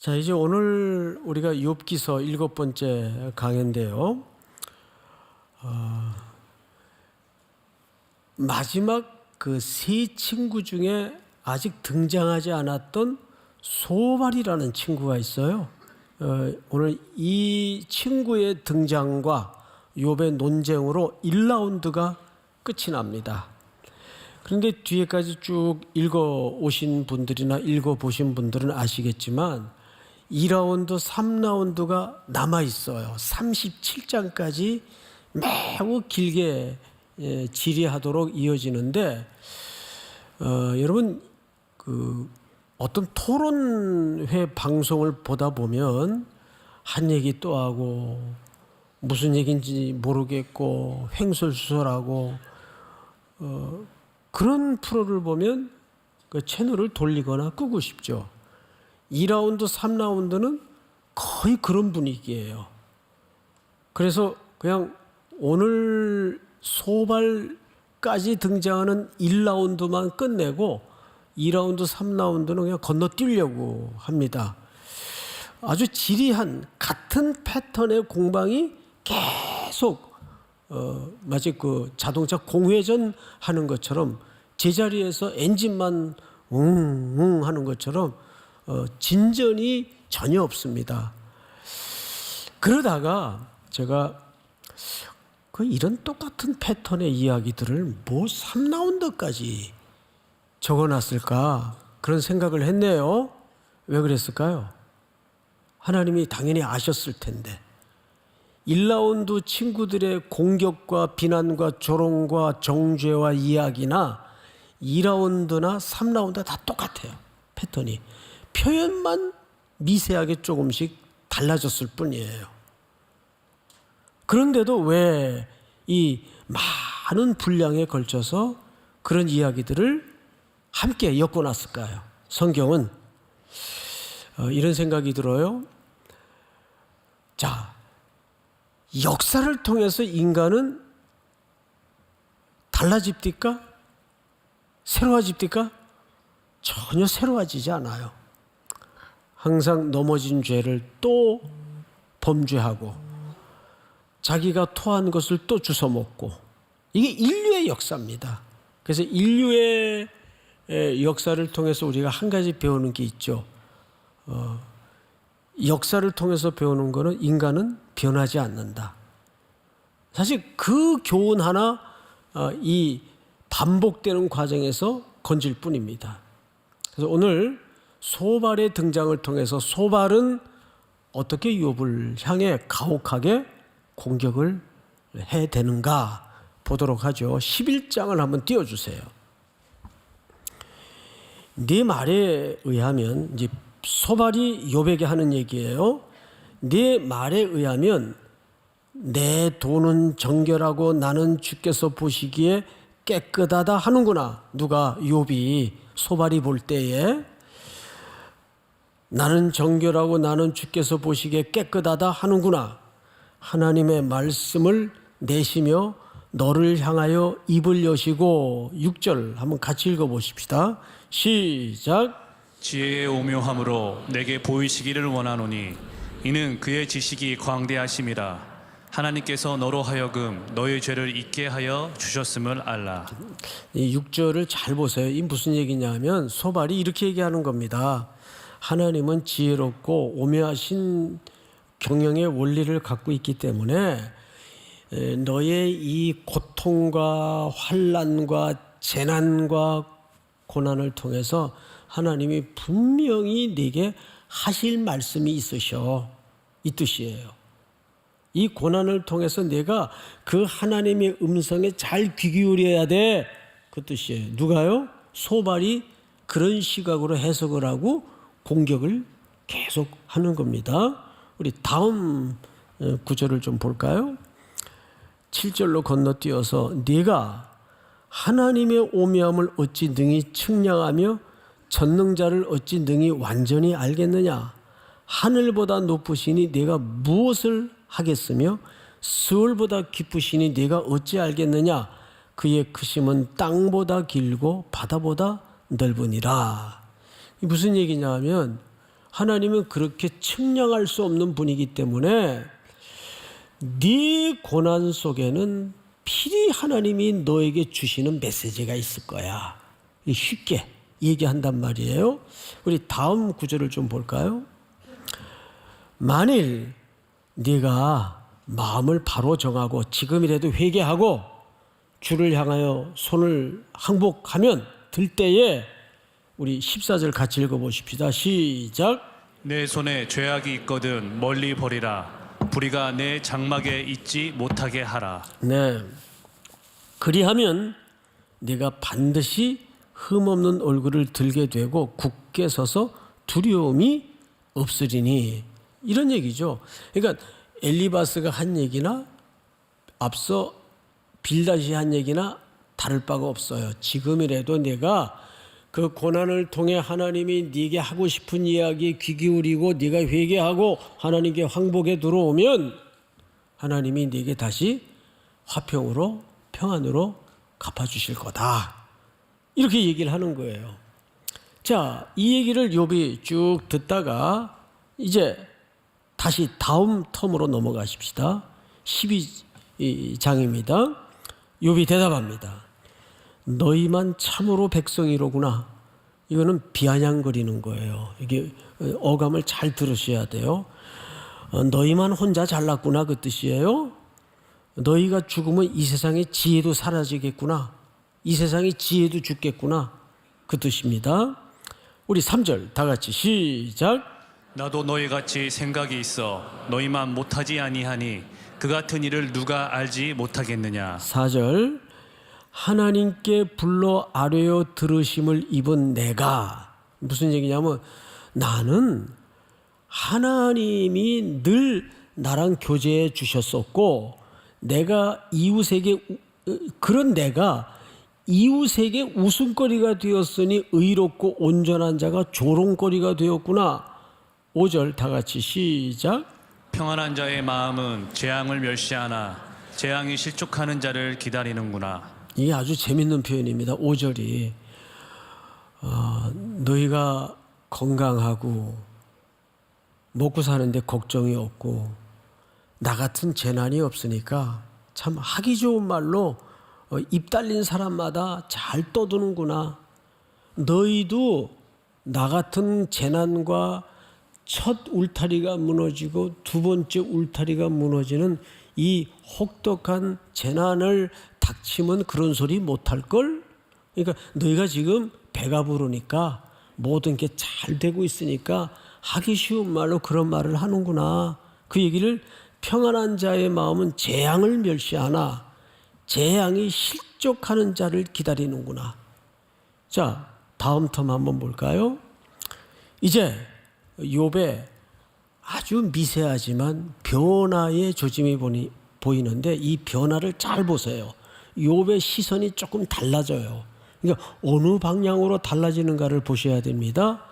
자, 이제 오늘 우리가 욥기서 7번째 강해인데요. 마지막 그 세 친구 중에 아직 등장하지 않았던 소발이라는 친구가 있어요. 오늘 이 친구의 등장과 욥의 논쟁으로 1라운드가 끝이 납니다. 그런데 뒤에까지 쭉 읽어오신 분들이나 읽어보신 분들은 아시겠지만 2라운드, 3라운드가 남아있어요. 37장까지 매우 길게 질의하도록 이어지는데 여러분 어떤 토론회 방송을 보다 보면 한 얘기 또 하고 무슨 얘기인지 모르겠고 횡설수설하고 그런 프로를 보면 그 채널을 돌리거나 끄고 싶죠. 2라운드, 3라운드는 거의 그런 분위기예요. 그래서 그냥 오늘 소발까지 등장하는 1라운드만 끝내고 2라운드, 3라운드는 그냥 건너뛰려고 합니다. 아주 지리한 같은 패턴의 공방이 계속 마치 그 자동차 공회전 하는 것처럼 제자리에서 엔진만 웅웅 하는 것처럼 진전이 전혀 없습니다. 그러다가 제가 이런 똑같은 패턴의 이야기들을 3라운드까지 적어놨을까 그런 생각을 했네요. 왜 그랬을까요? 하나님이 당연히 아셨을 텐데 1라운드 친구들의 공격과 비난과 조롱과 정죄와 이야기나 2라운드나 3라운드 다 똑같아요. 패턴이. 표현만 미세하게 조금씩 달라졌을 뿐이에요. 그런데도 왜 이 많은 분량에 걸쳐서 그런 이야기들을 함께 엮어놨을까요? 성경은 이런 생각이 들어요. 자, 역사를 통해서 인간은 달라집니까? 새로워집니까? 전혀 새로워지지 않아요. 항상 넘어진 죄를 또 범죄하고 자기가 토한 것을 또 주워먹고 이게 인류의 역사입니다. 그래서 인류의 역사를 통해서 우리가 한 가지 배우는 게 있죠. 역사를 통해서 배우는 거는 인간은 변하지 않는다. 사실 그 교훈 하나 이 반복되는 과정에서 건질 뿐입니다. 그래서 오늘 소발의 등장을 통해서 소발은 어떻게 욥을 향해 가혹하게 공격을 해대는가 보도록 하죠. 11장을 한번 띄워주세요. 네 말에 의하면 이제 소발이 욥에게 하는 얘기예요. 네 말에 의하면 내 돈은 정결하고 나는 주께서 보시기에 깨끗하다 하는구나. 누가? 욥이 소발이 볼 때에 나는 정결하고 나는 주께서 보시기에 깨끗하다 하는구나. 하나님의 말씀을 내시며 너를 향하여 입을 여시고 6절 한번 같이 읽어보십시다. 시작. 지혜의 오묘함으로 내게 보이시기를 원하노니 이는 그의 지식이 광대하심이라. 하나님께서 너로 하여금 너의 죄를 잊게 하여 주셨음을 알라. 이 6절을 잘 보세요. 이 무슨 얘기냐면 소발이 이렇게 얘기하는 겁니다. 하나님은 지혜롭고 오묘하신 경영의 원리를 갖고 있기 때문에 너의 이 고통과 환난과 재난과 고난을 통해서 하나님이 분명히 네게 하실 말씀이 있으셔. 이 뜻이에요. 이 고난을 통해서 내가 그 하나님의 음성에 잘 귀 기울여야 돼. 그 뜻이에요. 누가요? 소발이 그런 시각으로 해석을 하고 공격을 계속 하는 겁니다. 우리 다음 구절을 좀 볼까요? 7절로 건너뛰어서 네가 하나님의 오묘함을 어찌 능히 측량하며 전능자를 어찌 능히 완전히 알겠느냐? 하늘보다 높으시니 네가 무엇을 하겠으며 스월보다 깊으시니 네가 어찌 알겠느냐? 그의 크심은 땅보다 길고 바다보다 넓으니라. 무슨 얘기냐면 하나님은 그렇게 측량할 수 없는 분이기 때문에 네 고난 속에는 필히 하나님이 너에게 주시는 메시지가 있을 거야. 쉽게 얘기한단 말이에요. 우리 다음 구절을 좀 볼까요? 만일 네가 마음을 바로 정하고 지금이라도 회개하고 주를 향하여 손을 항복하면 들 때에 우리 14절 같이 읽어보십시다. 시작. 내 손에 죄악이 있거든 멀리 버리라. 불의가 내 장막에 있지 못하게 하라. 네. 그리하면 네가 반드시 흠없는 얼굴을 들게 되고 굳게 서서 두려움이 없으리니. 이런 얘기죠. 그러니까 엘리바스가 한 얘기나 앞서 빌닷이 한 얘기나 다를 바가 없어요. 지금이라도 내가 그 고난을 통해 하나님이 네게 하고 싶은 이야기에 귀 기울이고 네가 회개하고 하나님께 항복에 들어오면 하나님이 네게 다시 화평으로 평안으로 갚아주실 거다. 이렇게 얘기를 하는 거예요. 자, 이 얘기를 욥이 쭉 듣다가 이제 다시 다음 텀으로 넘어가십시다. 12장입니다. 욥이 대답합니다. 너희만 참으로 백성이로구나. 이거는 비아냥거리는 거예요. 이게 어감을 잘 들으셔야 돼요. 너희만 혼자 잘났구나 그 뜻이에요. 너희가 죽으면 이 세상의 지혜도 사라지겠구나. 이 세상의 지혜도 죽겠구나 그 뜻입니다. 우리 3절 다 같이 시작. 나도 너희같이 생각이 있어 너희만 못하지 아니하니 그 같은 일을 누가 알지 못하겠느냐. 4절 하나님께 불러 아뢰어 들으심을 입은 내가, 무슨 얘기냐면 나는 하나님이 늘 나랑 교제해 주셨었고 내가 이웃에게 그런 내가 이웃에게 웃음거리가 되었으니 의롭고 온전한 자가 조롱거리가 되었구나. 5절 다 같이 시작. 평안한 자의 마음은 재앙을 멸시하나 재앙이 실족하는 자를 기다리는구나. 이게 아주 재밌는 표현입니다. 5절이 너희가 건강하고 먹고 사는데 걱정이 없고 나 같은 재난이 없으니까 참 하기 좋은 말로 입 달린 사람마다 잘 떠드는구나. 너희도 나 같은 재난과 첫 울타리가 무너지고 두 번째 울타리가 무너지는 이 혹독한 재난을 닥치면 그런 소리 못할걸? 그러니까 너희가 지금 배가 부르니까 모든 게 잘 되고 있으니까 하기 쉬운 말로 그런 말을 하는구나. 그 얘기를 평안한 자의 마음은 재앙을 멸시하나 재앙이 실족하는 자를 기다리는구나. 자, 다음 텀 한번 볼까요? 이제 욥의 아주 미세하지만 변화의 조짐이 보이는데 이 변화를 잘 보세요. 욥의 시선이 조금 달라져요. 그러니까 어느 방향으로 달라지는가를 보셔야 됩니다.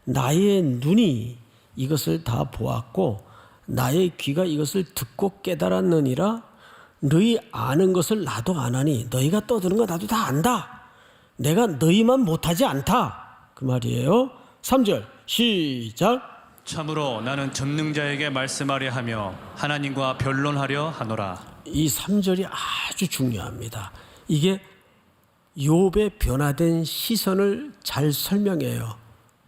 나의 눈이 이것을 다 보았고 나의 귀가 이것을 듣고 깨달았느니라. 너희 아는 것을 나도 아나니 너희가 떠드는 거 나도 다 안다. 내가 너희만 못하지 않다. 그 말이에요. 3절 시작. 참으로 나는 전능자에게 말씀하려 하며 하나님과 변론하려 하노라. 이 3절이 아주 중요합니다. 이게 욥의 변화된 시선을 잘 설명해요.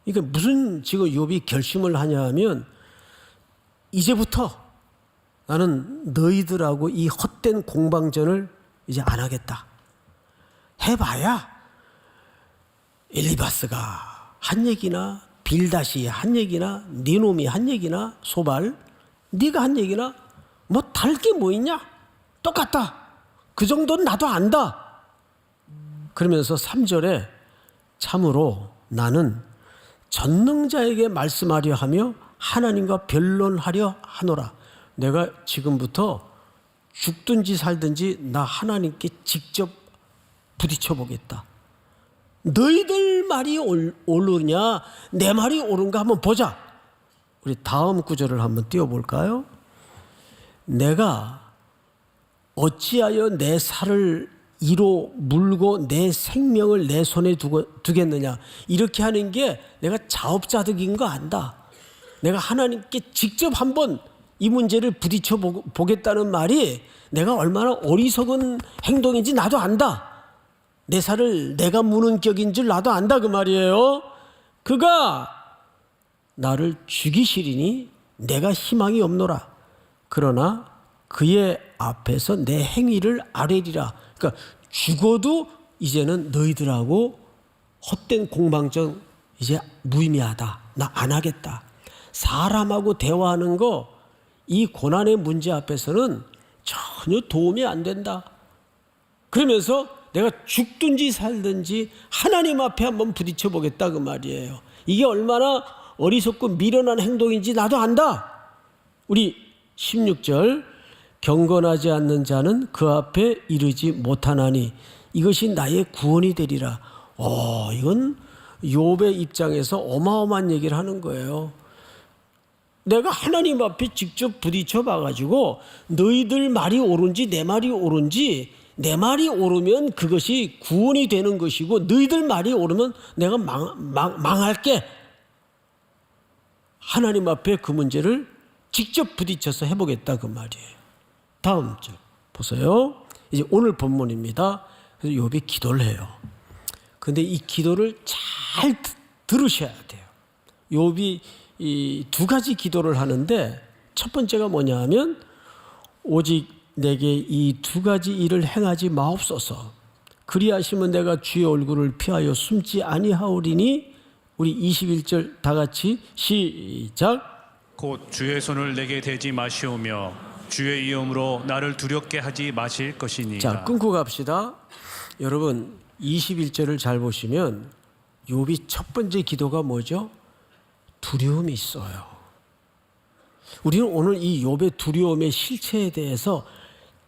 이게 무슨 지금 욥이 결심을 하냐 하면 이제부터 나는 너희들하고 이 헛된 공방전을 이제 안 하겠다. 해봐야 엘리바스가 한 얘기나 빌닷이 한 얘기나 네 놈이 한 얘기나 소발 네가 한 얘기나 뭐 다를 게 뭐 있냐? 똑같다. 그 정도는 나도 안다. 그러면서 3절에 참으로 나는 전능자에게 말씀하려 하며 하나님과 변론하려 하노라. 내가 지금부터 죽든지 살든지 나 하나님께 직접 부딪혀 보겠다. 너희들 말이 옳으냐 내 말이 옳은가 한번 보자. 우리 다음 구절을 한번 띄워볼까요? 내가 어찌하여 내 살을 이로 물고 내 생명을 내 손에 두겠느냐. 이렇게 하는 게 내가 자업자득인 거 안다. 내가 하나님께 직접 한번 이 문제를 부딪혀 보겠다는 말이 내가 얼마나 어리석은 행동인지 나도 안다. 내 살을 내가 무는 격인 줄 나도 안다 그 말이에요. 그가 나를 죽이시리니 내가 희망이 없노라. 그러나 그의 앞에서 내 행위를 아뢰리라. 그러니까 죽어도 이제는 너희들하고 헛된 공방전 이제 무의미하다. 나 안 하겠다. 사람하고 대화하는 거 이 고난의 문제 앞에서는 전혀 도움이 안 된다. 그러면서 내가 죽든지 살든지 하나님 앞에 한번 부딪혀 보겠다 그 말이에요. 이게 얼마나 어리석고 미련한 행동인지 나도 안다. 우리 16절 경건하지 않는 자는 그 앞에 이르지 못하나니 이것이 나의 구원이 되리라. 이건 욥의 입장에서 어마어마한 얘기를 하는 거예요. 내가 하나님 앞에 직접 부딪혀 봐가지고 너희들 말이 옳은지 내 말이 옳은지 내 말이 옳으면 그것이 구원이 되는 것이고 너희들 말이 옳으면 내가 망할게. 하나님 앞에 그 문제를 직접 부딪혀서 해보겠다 그 말이에요. 다음 절 보세요. 이제 오늘 본문입니다. 그래서 욥이 기도를 해요. 근데 이 기도를 잘 들으셔야 돼요. 욥이 이 두 가지 기도를 하는데 첫 번째가 뭐냐 하면 오직 내게 이 두 가지 일을 행하지 마옵소서. 그리하시면 내가 주의 얼굴을 피하여 숨지 아니하오리니. 우리 21절 다 같이 시작. 곧 주의 손을 내게 대지 마시오며 주의 이름으로 나를 두렵게 하지 마실 것이니이다. 자, 끊고 갑시다. 여러분 21절을 잘 보시면 욥이 첫 번째 기도가 뭐죠? 두려움이 있어요. 우리는 오늘 이 욥의 두려움의 실체에 대해서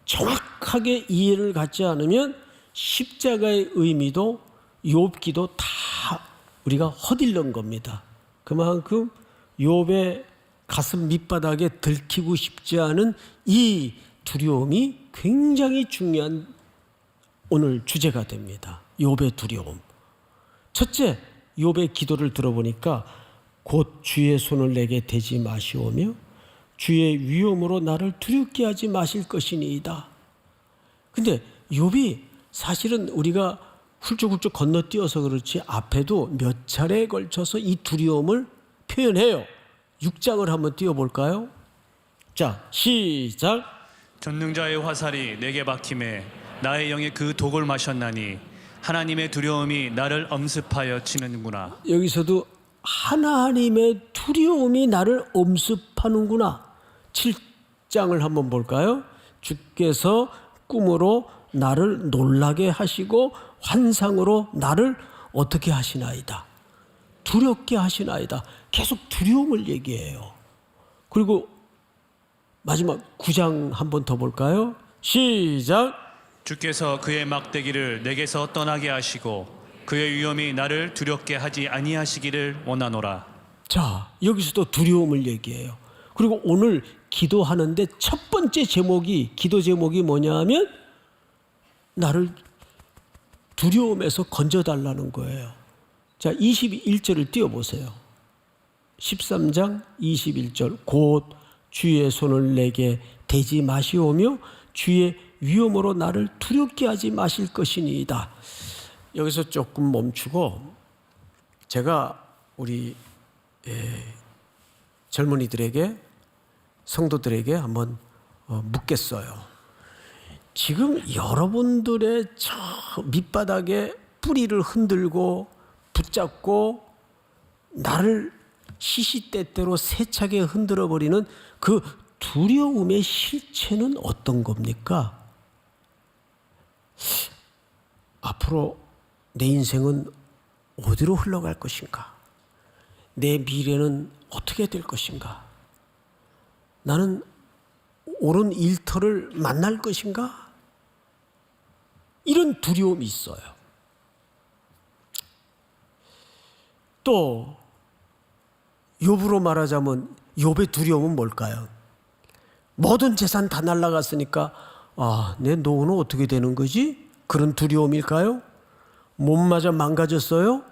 정확하게 이해를 갖지 않으면 십자가의 의미도 욥기도 다 우리가 허들른 겁니다. 그만큼 욥의 가슴 밑바닥에 들키고 싶지 않은 이 두려움이 굉장히 중요한 오늘 주제가 됩니다. 욥의 두려움. 첫째, 욥의 기도를 들어보니까 곧 주의 손을 내게 대지 마시오며 주의 위엄으로 나를 두렵게 하지 마실 것이니이다. 근데 욥이 사실은 우리가 훌쩍훌쩍 건너뛰어서 그렇지 앞에도 몇 차례에 걸쳐서 이 두려움을 표현해요. 6장을 한번 띄워볼까요? 자, 시작. 전능자의 화살이 내게 박힘에 나의 영에 그 독을 마셨나니 하나님의 두려움이 나를 엄습하여 치는구나. 여기서도 하나님의 두려움이 나를 엄습하는구나. 7장을 한번 볼까요? 주께서 꿈으로 나를 놀라게 하시고 환상으로 나를 어떻게 하시나이다. 두렵게 하시나이다. 계속 두려움을 얘기해요. 그리고 마지막 9장 한번 더 볼까요? 시작. 주께서 그의 막대기를 내게서 떠나게 하시고 그의 위엄이 나를 두렵게 하지 아니하시기를 원하노라. 자, 여기서도 두려움을 얘기해요. 그리고 오늘 기도하는데 첫 번째 기도 제목이 뭐냐 하면 나를 두려움에서 건져달라는 거예요. 자, 21절을 띄워보세요. 13장 21절. 곧 주의 손을 내게 대지 마시오며 주의 위엄으로 나를 두렵게 하지 마실 것이니이다. 여기서 조금 멈추고 제가 우리 젊은이들에게 성도들에게 한번 묻겠어요. 지금 여러분들의 저 밑바닥에 뿌리를 흔들고 붙잡고 나를 시시때때로 세차게 흔들어버리는 그 두려움의 실체는 어떤 겁니까? 앞으로 내 인생은 어디로 흘러갈 것인가? 내 미래는 어떻게 될 것인가? 나는 옳은 일터를 만날 것인가? 이런 두려움이 있어요. 또 욥으로 말하자면 욥의 두려움은 뭘까요? 모든 재산 다 날아갔으니까 내 노후는 어떻게 되는 거지? 그런 두려움일까요? 몸마저 망가졌어요?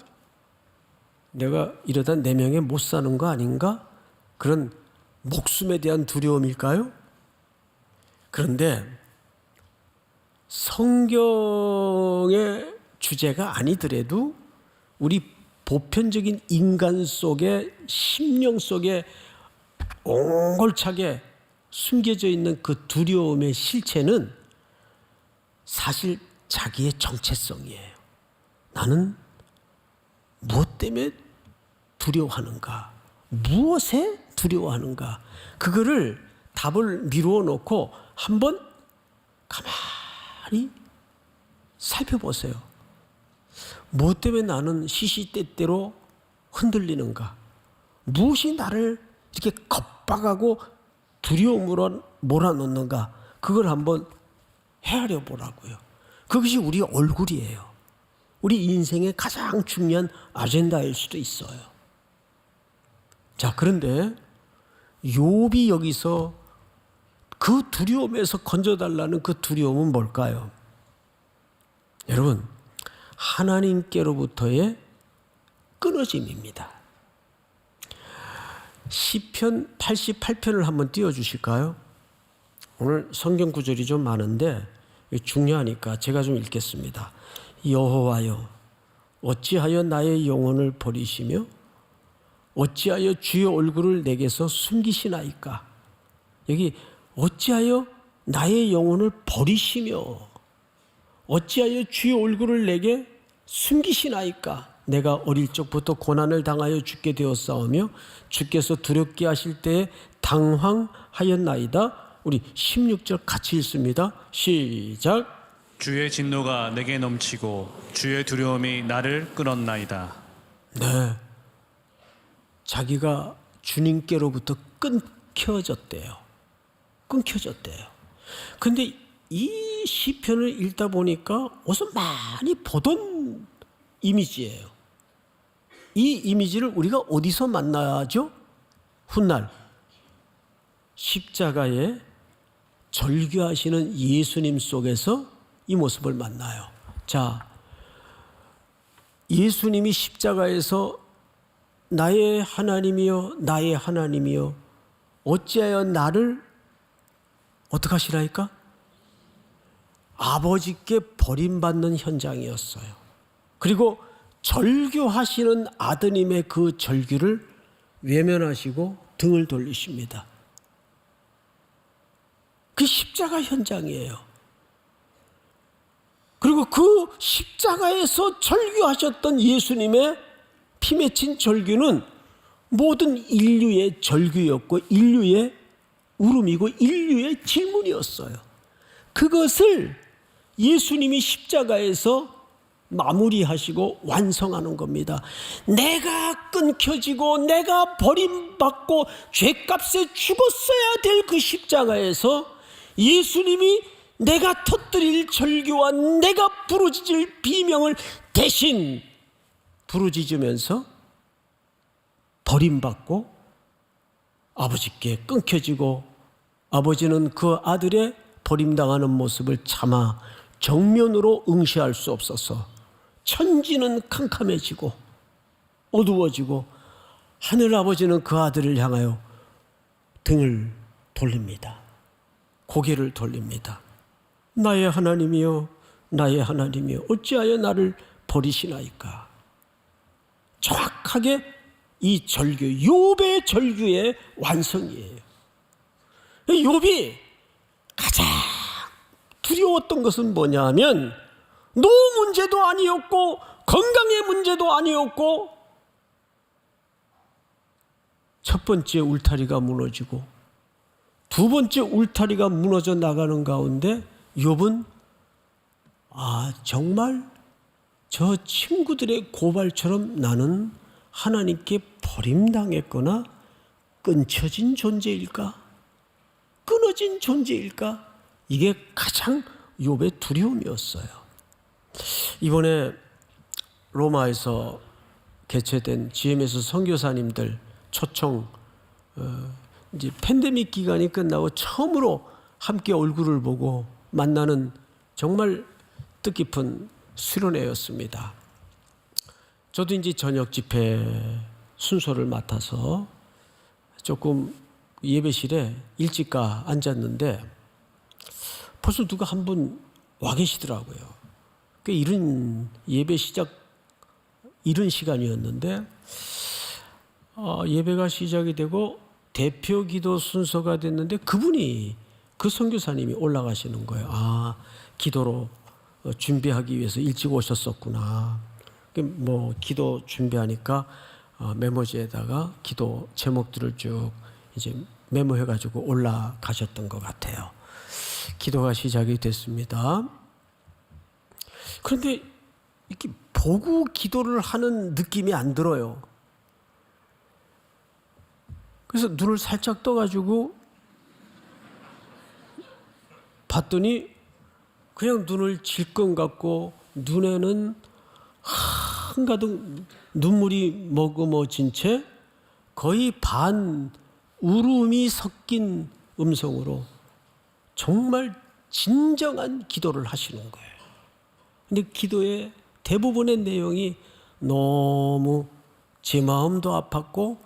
내가 이러다 내 명에 못 사는 거 아닌가? 그런 목숨에 대한 두려움일까요? 그런데 성경의 주제가 아니더라도 우리 보편적인 인간 속에, 심령 속에 옹골차게 숨겨져 있는 그 두려움의 실체는 사실 자기의 정체성이에요. 나는 무엇 때문에 두려워하는가? 무엇에 두려워하는가? 그거를 답을 미루어 놓고 한번 가만히 살펴보세요. 무엇 때문에 나는 시시때때로 흔들리는가? 무엇이 나를 이렇게 겁박하고 두려움으로 몰아넣는가? 그걸 한번 헤아려 보라고요. 그것이 우리 얼굴이에요. 우리 인생의 가장 중요한 아젠다일 수도 있어요. 자, 그런데 욥이 여기서 그 두려움에서 건져달라는 그 두려움은 뭘까요? 여러분, 하나님께로부터의 끊어짐입니다. 시편 88편을 한번 띄워주실까요? 오늘 성경 구절이 좀 많은데 중요하니까 제가 좀 읽겠습니다. 여호와여, 어찌하여 나의 영혼을 버리시며 어찌하여 주의 얼굴을 내게서 숨기시나이까? 여기 어찌하여 나의 영혼을 버리시며 어찌하여 주의 얼굴을 내게 숨기시나이까? 내가 어릴 적부터 고난을 당하여 죽게 되었사오며 주께서 두렵게 하실 때에 당황하였나이다. 우리 16절 같이 읽습니다. 시작. 주의 진노가 내게 넘치고 주의 두려움이 나를 끌었나이다. 네, 자기가 주님께로부터 끊겨졌대요. 끊겨졌대요. 근데 이 시편을 읽다 보니까 어디서 많이 보던 이미지예요. 이 이미지를 우리가 어디서 만나죠? 훗날 십자가에 절규하시는 예수님 속에서 이 모습을 만나요. 자, 예수님이 십자가에서 나의 하나님이여 나의 하나님이여 어찌하여 나를 어떻게 하시라니까? 아버지께 버림받는 현장이었어요. 그리고 절규하시는 아드님의 그 절규를 외면하시고 등을 돌리십니다. 그 십자가 현장이에요. 그리고 그 십자가에서 절규하셨던 예수님의 피 맺힌 절규는 모든 인류의 절규였고 인류의 울음이고 인류의 질문이었어요. 그것을 예수님이 십자가에서 마무리하시고 완성하는 겁니다. 내가 끊겨지고 내가 버림받고 죄값에 죽었어야 될 그 십자가에서 예수님이 내가 터뜨릴 절규와 내가 부르짖을 비명을 대신 부르짖으면서 버림받고 아버지께 끊겨지고 아버지는 그 아들의 버림당하는 모습을 참아 정면으로 응시할 수 없어서 천지는 캄캄해지고 어두워지고 하늘 아버지는 그 아들을 향하여 등을 돌립니다. 고개를 돌립니다. 나의 하나님이여 나의 하나님이여 어찌하여 나를 버리시나이까? 정확하게 이 절규, 욥의 절규의 완성이에요. 욥이 가장 두려웠던 것은 뭐냐면 노후 문제도 아니었고 건강의 문제도 아니었고 첫 번째 울타리가 무너지고 두 번째 울타리가 무너져 나가는 가운데 욥은 정말 저 친구들의 고발처럼 나는 하나님께 버림당했거나 끊쳐진 존재일까? 끊어진 존재일까? 이게 가장 욥의 두려움이었어요. 이번에 로마에서 개최된 GMS 선교사님들 초청 이제 팬데믹 기간이 끝나고 처음으로 함께 얼굴을 보고 만나는 정말 뜻깊은 수련회였습니다. 저도 이제 저녁 집회 순서를 맡아서 조금 예배실에 일찍 가 앉았는데 벌써 누가 한 분 와 계시더라고요. 꽤 이른 예배 시작 이른 시간이었는데 예배가 시작이 되고 대표 기도 순서가 됐는데 그분이 그 선교사님이 올라가시는 거예요. 아, 기도로 준비하기 위해서 일찍 오셨었구나. 뭐 기도 준비하니까 메모지에다가 기도 제목들을 쭉 이제 메모해가지고 올라가셨던 것 같아요. 기도가 시작이 됐습니다. 그런데 이렇게 보고 기도를 하는 느낌이 안 들어요. 그래서 눈을 살짝 떠가지고 봤더니 그냥 눈을 질끈 감고 눈에는 한가득 눈물이 머금어진 채 거의 반 울음이 섞인 음성으로 정말 진정한 기도를 하시는 거예요. 근데 기도의 대부분의 내용이 너무 제 마음도 아팠고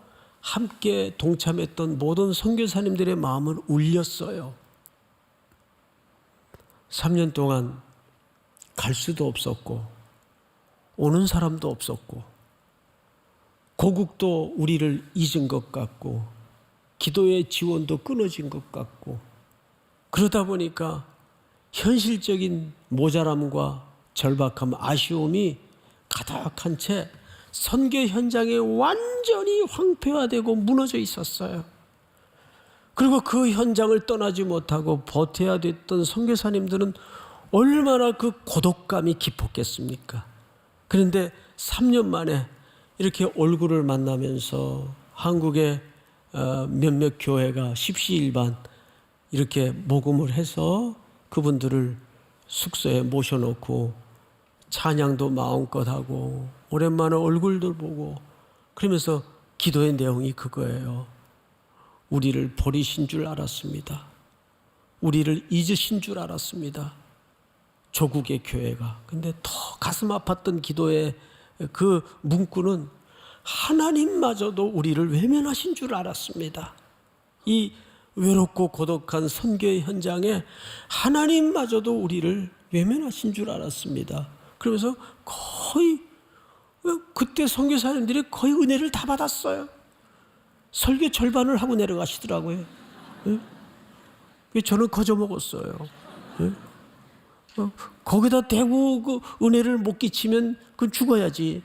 함께 동참했던 모든 선교사님들의 마음을 울렸어요. 3년 동안 갈 수도 없었고 오는 사람도 없었고 고국도 우리를 잊은 것 같고 기도의 지원도 끊어진 것 같고 그러다 보니까 현실적인 모자람과 절박함, 아쉬움이 가득한 채 선교 현장에 완전히 황폐화되고 무너져 있었어요. 그리고 그 현장을 떠나지 못하고 버텨야 됐던 선교사님들은 얼마나 그 고독감이 깊었겠습니까? 그런데 3년 만에 이렇게 얼굴을 만나면서 한국의 몇몇 교회가 십시일반 이렇게 모금을 해서 그분들을 숙소에 모셔놓고 찬양도 마음껏 하고 오랜만에 얼굴들 보고 그러면서 기도의 내용이 그거예요. 우리를 버리신 줄 알았습니다. 우리를 잊으신 줄 알았습니다. 조국의 교회가. 근데 더 가슴 아팠던 기도의 그 문구는 하나님마저도 우리를 외면하신 줄 알았습니다. 이 외롭고 고독한 선교의 현장에 하나님마저도 우리를 외면하신 줄 알았습니다. 그러면서 거의 그때 선교사님들이 거의 은혜를 다 받았어요. 설교 절반을 하고 내려가시더라고요. 저는 거저 먹었어요. 거기다 대고 그 은혜를 못 끼치면 그건 죽어야지.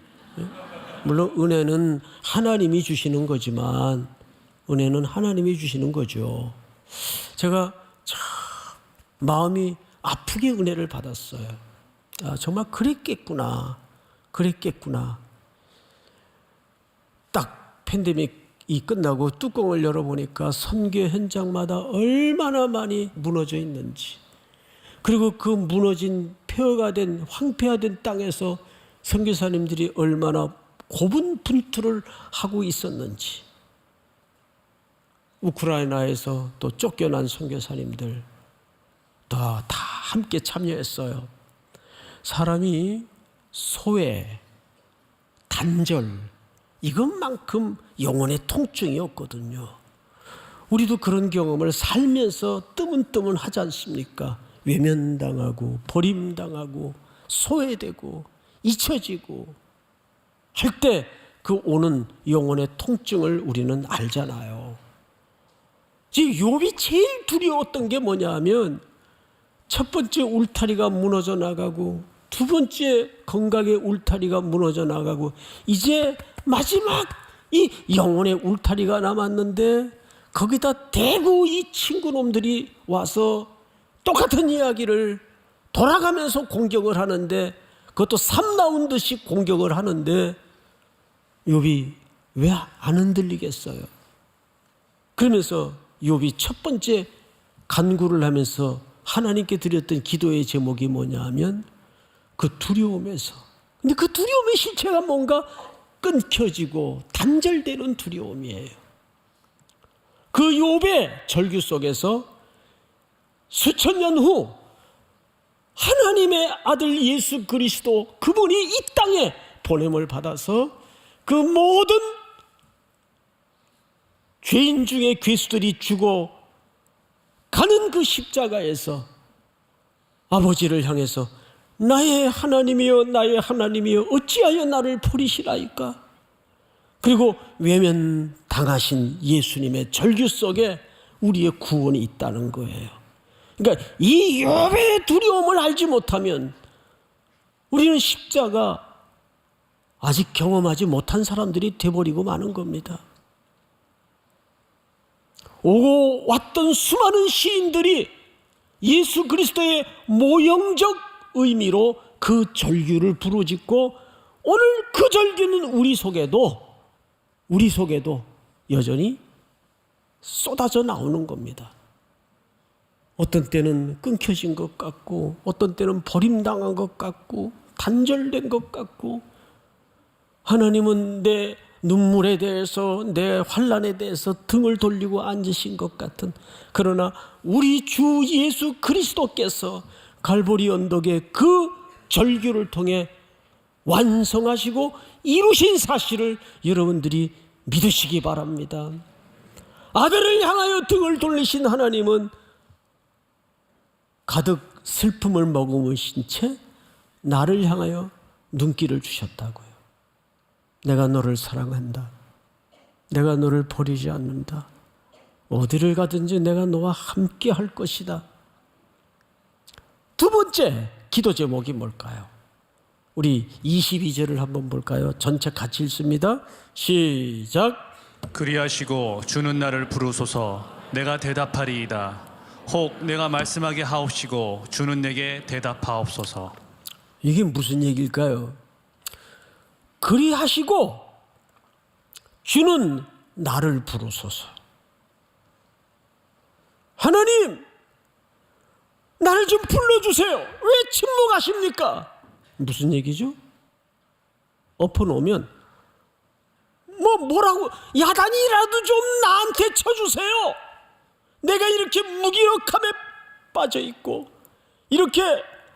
물론 은혜는 하나님이 주시는 거지만 은혜는 하나님이 주시는 거죠. 제가 참 마음이 아프게 은혜를 받았어요. 아, 정말 그랬겠구나. 딱 팬데믹이 끝나고 뚜껑을 열어보니까 선교 현장마다 얼마나 많이 무너져 있는지, 그리고 그 무너진 폐허가 된 황폐화된 땅에서 선교사님들이 얼마나 고분분투를 하고 있었는지, 우크라이나에서 또 쫓겨난 선교사님들 다 함께 참여했어요. 사람이 소외, 단절 이것만큼 영혼의 통증이 없거든요. 우리도 그런 경험을 살면서 뜨문뜨문 하지 않습니까? 외면당하고 버림당하고 소외되고 잊혀지고 할 때 그 오는 영혼의 통증을 우리는 알잖아요. 지금 욥이 제일 두려웠던 게 뭐냐 하면 첫 번째 울타리가 무너져 나가고 두 번째 건강의 울타리가 무너져 나가고 이제 마지막 이 영혼의 울타리가 남았는데 거기다 대구 이 친구놈들이 와서 똑같은 이야기를 돌아가면서 공격을 하는데 그것도 3라운드씩 공격을 하는데 욥이 왜 안 흔들리겠어요? 그러면서 욥이 첫 번째 간구를 하면서 하나님께 드렸던 기도의 제목이 뭐냐 하면 그 두려움에서, 근데 그 두려움의 실체가 뭔가 끊겨지고 단절되는 두려움이에요. 그 욥의 절규 속에서 수천 년 후 하나님의 아들 예수 그리스도 그분이 이 땅에 보냄을 받아서 그 모든 죄인 중에 괴수들이 죽어 가는 그 십자가에서 아버지를 향해서 나의 하나님이여 나의 하나님이여 어찌하여 나를 버리시나이까. 그리고 외면 당하신 예수님의 절규 속에 우리의 구원이 있다는 거예요. 그러니까 이 욥의 두려움을 알지 못하면 우리는 십자가 아직 경험하지 못한 사람들이 돼버리고 마는 겁니다. 오고 왔던 수많은 시인들이 예수 그리스도의 모형적 의미로 그 절규를 부르짖고 오늘 그 절규는 우리 속에도 여전히 쏟아져 나오는 겁니다. 어떤 때는 끊겨진 것 같고 어떤 때는 버림당한 것 같고 단절된 것 같고 하나님은 내 눈물에 대해서 내 환난에 대해서 등을 돌리고 앉으신 것 같은, 그러나 우리 주 예수 그리스도께서 갈보리 언덕의 그 절규를 통해 완성하시고 이루신 사실을 여러분들이 믿으시기 바랍니다. 아들을 향하여 등을 돌리신 하나님은 가득 슬픔을 머금으신 채 나를 향하여 눈길을 주셨다고요. 내가 너를 사랑한다. 내가 너를 버리지 않는다. 어디를 가든지 내가 너와 함께 할 것이다. 두 번째 기도 제목이 뭘까요? 우리 22절을 한번 볼까요? 전체 같이 읽습니다. 시작. 그리하시고 주는 나를 부르소서 내가 대답하리이다. 혹 내가 말씀하게 하옵시고 주는 내게 대답하옵소서. 이게 무슨 얘기일까요? 그리하시고 주는 나를 부르소서. 하나님, 나를 좀 불러주세요. 왜 침묵하십니까? 무슨 얘기죠? 엎어놓으면 뭐라고 야단이라도 좀 나한테 쳐주세요. 내가 이렇게 무기력함에 빠져있고 이렇게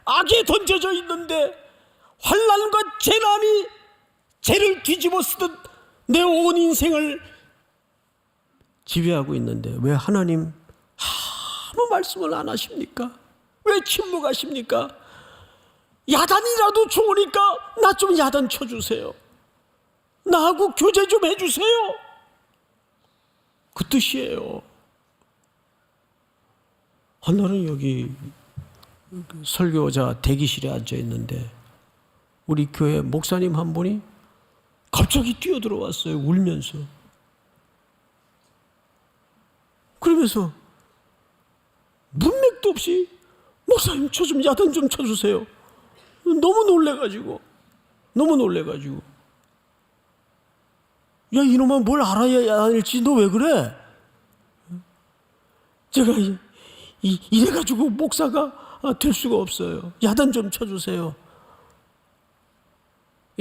악에 던져져 있는데 환난과 재난이 죄를 뒤집어 쓰듯 내 온 인생을 지배하고 있는데 왜 하나님 아무 말씀을 안 하십니까? 왜 침묵하십니까? 야단이라도 좋으니까 나 좀 야단 쳐주세요. 나하고 교제 좀 해주세요. 그 뜻이에요. 하나는 여기 설교자 대기실에 앉아 있는데 우리 교회 목사님 한 분이 갑자기 뛰어들어왔어요. 울면서. 그러면서 문맥도 없이 목사님 저 좀 야단 좀 쳐주세요. 너무 놀래가지고 야 이놈아 뭘 알아야 야단일지 너 왜 그래? 제가 이래가지고 목사가 될 수가 없어요. 야단 좀 쳐주세요.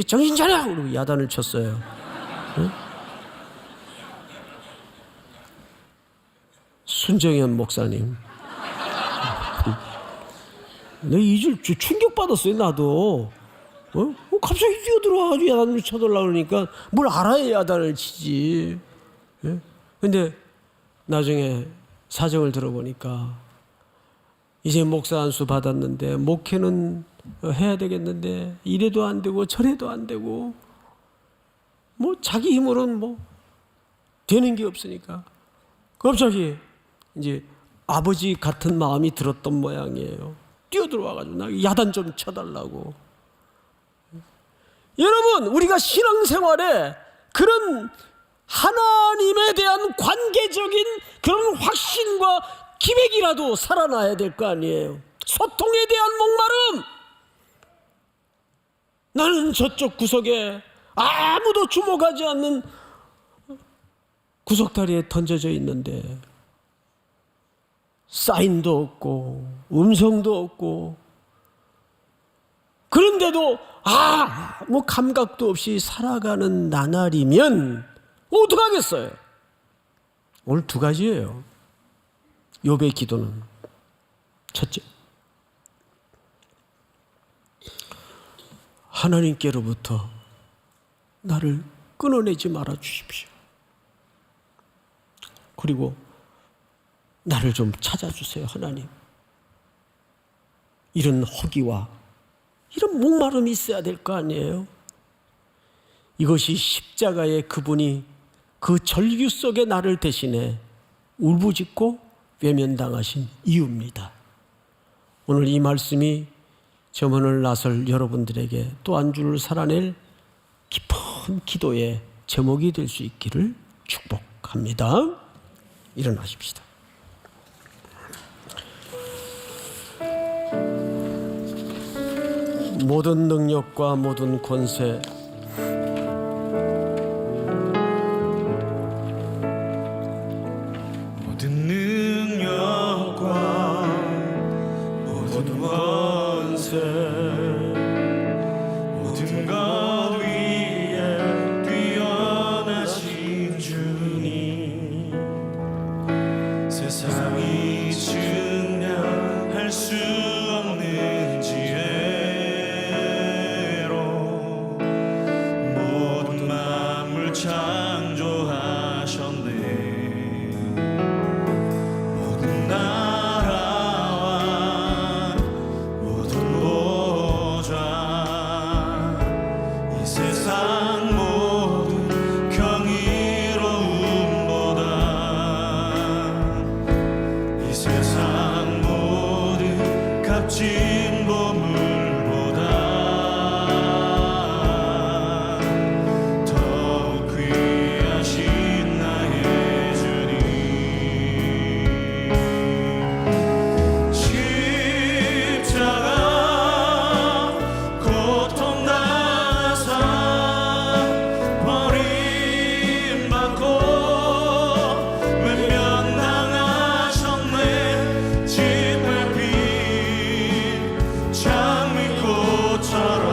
정신 차려! 그러고 야단을 쳤어요. 응? 순정현 목사님. 내가 이 줄 충격받았어요, 나도. 갑자기 뛰어들어와가지고 야단을 쳐달라고 그러니까 뭘 알아야 야단을 치지. 근데 나중에 사정을 들어보니까 이제 목사 안수 받았는데 목회는 해야 되겠는데 이래도 안 되고 저래도 안 되고 자기 힘으로는 되는 게 없으니까 갑자기 이제 아버지 같은 마음이 들었던 모양이에요. 뛰어들어와가지고 나 야단 좀 쳐달라고. 여러분, 우리가 신앙생활에 그런 하나님에 대한 관계적인 그런 확신과 기백이라도 살아나야 될 거 아니에요. 소통에 대한 목마름. 나는 저쪽 구석에 아무도 주목하지 않는 구석다리에 던져져 있는데 사인도 없고 음성도 없고 그런데도 감각도 없이 살아가는 나날이면 어떡하겠어요? 오늘 두 가지예요. 욥의 기도는 첫째, 하나님께로부터 나를 끊어내지 말아 주십시오. 그리고 나를 좀 찾아주세요, 하나님. 이런 허기와 이런 목마름이 있어야 될 거 아니에요. 이것이 십자가의 그분이 그 절규 속에 나를 대신해 울부짖고 외면당하신 이유입니다. 오늘 이 말씀이 점원을 나설 여러분들에게 또 한 주를 살아낼 깊은 기도의 제목이 될 수 있기를 축복합니다. 일어나십시다. 모든 능력과 모든 권세, 모든 능력과 모든 권세, 모든 것 위에 뛰어나신 주님, 세상이 증량할 수 없는 지혜로 모든 만물 창조하셨네. 모든 나라와 모든 보좌, 이 세상 모든 경이로움보다, 이 세상 모든 값진 보물보다 더욱 귀하신 나의 주님. 십자가 고통당하사 버림받고 외면당하셨네. 짓밟힌 장미꽃처럼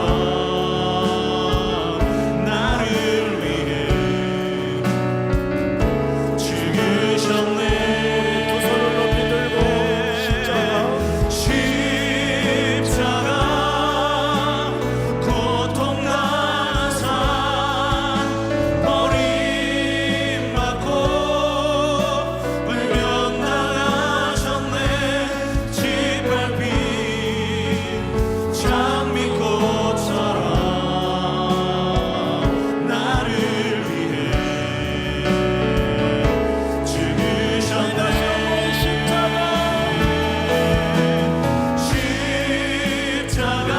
나를 위해 죽으셨네. 두 손을 높이 들고 십자가 고통당하사 버림받고 외면당하셨네. 짓밟힌 장미꽃처럼 나를 위해 죽으셨네. 십자가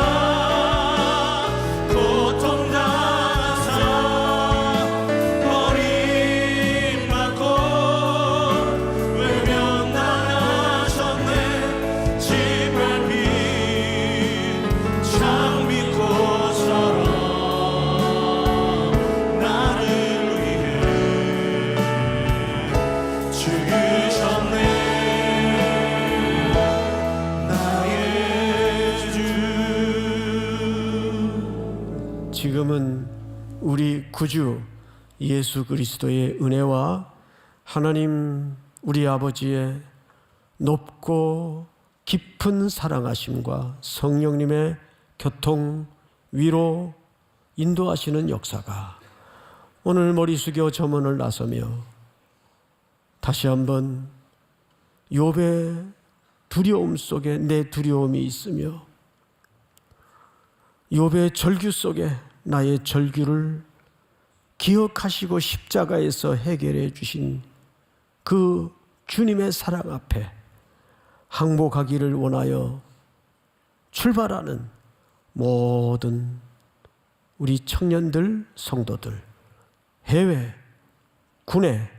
고통당하사 버림받고 외면당하셨네. 짓밟힌 장미꽃처럼 나를 위해 죽으셨네. 나의 주. 지금은 우리 구주 예수 그리스도의 은혜와 하나님 우리 아버지의 높고 깊은 사랑하심과 성령님의 교통, 위로, 인도하시는 역사가 오늘 머리 숙여 점원을 나서며 다시 한번 욥의 두려움 속에 내 두려움이 있으며 욥의 절규 속에 나의 절규를 기억하시고 십자가에서 해결해 주신 그 주님의 사랑 앞에 항복하기를 원하여 출발하는 모든 우리 청년들, 성도들, 해외, 국내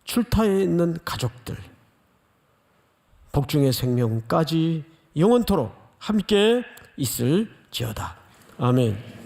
출타해 있는 가족들, 복중의 생명까지 영원토록 함께 있을지어다. 아멘.